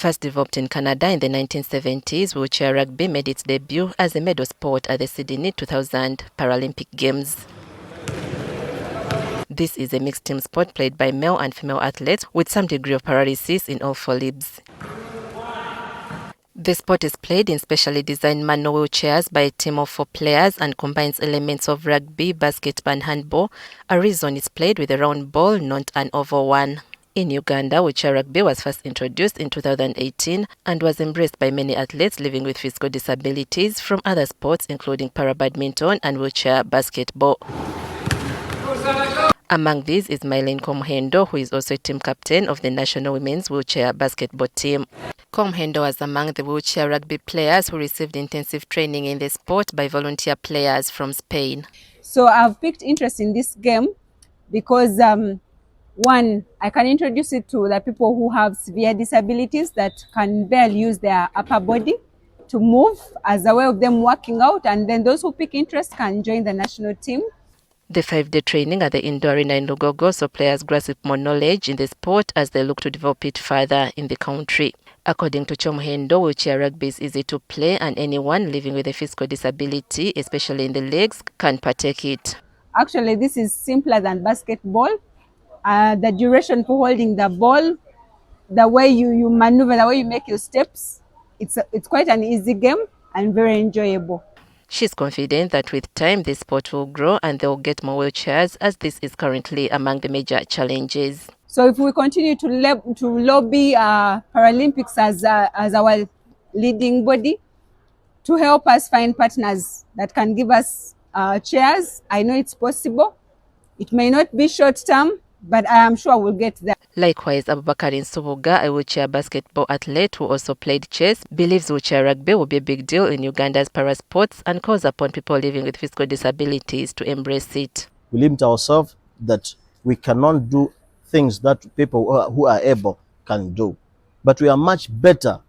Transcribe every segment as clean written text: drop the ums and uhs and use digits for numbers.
First developed in Canada in the 1970s, wheelchair rugby made its debut as a medal sport at the Sydney 2000 Paralympic Games. This is a mixed team sport played by male and female athletes with some degree of paralysis in all four limbs. The sport is played in specially designed manual wheelchairs by a team of 4 players and combines elements of rugby, basketball and handball. A reason is played with a round ball, not an oval one. In Uganda, wheelchair rugby was first introduced in 2018 and was embraced by many athletes living with physical disabilities from other sports including para-badminton and wheelchair basketball. Among these is Mylene Komhendo, who is also a team captain of the national women's wheelchair basketball team. Komhendo was among the wheelchair rugby players who received intensive training in the sport by volunteer players from Spain. So I've picked interest in this game because one, I can introduce it to the people who have severe disabilities that can barely use their upper body to move as a way of them working out, and then those who pick interest can join the national team. The 5-day training at the indoor arena in Lugogo saw players grasp more knowledge in the sport as they look to develop it further in the country. According to Chomhendo, wheelchair rugby is easy to play and anyone living with a physical disability, especially in the legs, can partake it. Actually, this is simpler than basketball. The duration for holding the ball, the way you maneuver, the way you make your steps, it's quite an easy game and very enjoyable. She's confident that with time this sport will grow and they'll get more wheelchairs, as this is currently among the major challenges. So if we continue to lobby Paralympics as our leading body to help us find partners that can give us chairs, I know it's possible. It may not be short term, but I am sure we'll get there. Likewise, Abubakar Nsubuga, a wheelchair basketball athlete who also played chess, believes wheelchair rugby will be a big deal in Uganda's parasports and calls upon people living with physical disabilities to embrace it. We limit ourselves that we cannot do things that people who are able can do. But we are much better.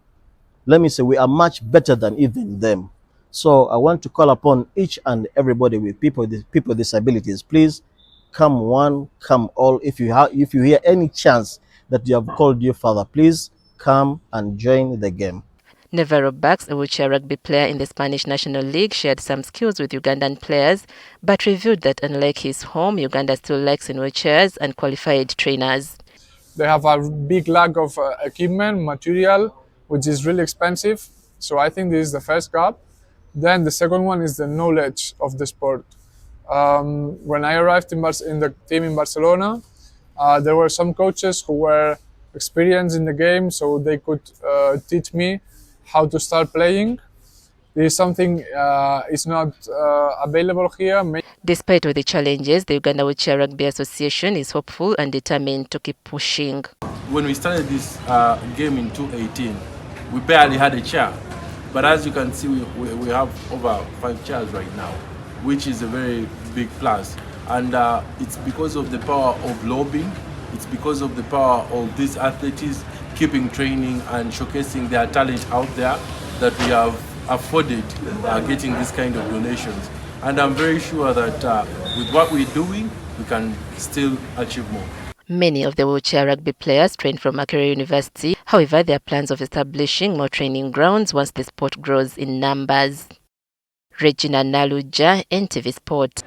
Let me say we are much better than even them. So I want to call upon each and everybody with people with disabilities, please come one, come all. If you hear any chance that you have called your father, please come and join the game. Navarro Bax, a wheelchair rugby player in the Spanish National League, shared some skills with Ugandan players, but revealed that unlike his home, Uganda still lacks in wheelchairs and qualified trainers. They have a big lack of equipment, material, which is really expensive. So I think this is the first gap. Then the second one is the knowledge of the sport. When I arrived in the team in Barcelona, there were some coaches who were experienced in the game, so they could teach me how to start playing. This is something is not available here. Despite all the challenges, the Uganda Wheelchair Rugby Association is hopeful and determined to keep pushing. When we started this game in 2018, we barely had a chair. But as you can see, we have over 5 chairs right now, which is a very big plus. And it's because of the power of lobbying, it's because of the power of these athletes keeping training and showcasing their talent out there that we have afforded getting this kind of donations. And I'm very sure that with what we're doing, we can still achieve more. Many of the wheelchair rugby players trained from Makerere University. However, there are plans of establishing more training grounds once the sport grows in numbers. Regina Naluja, NTV Sport.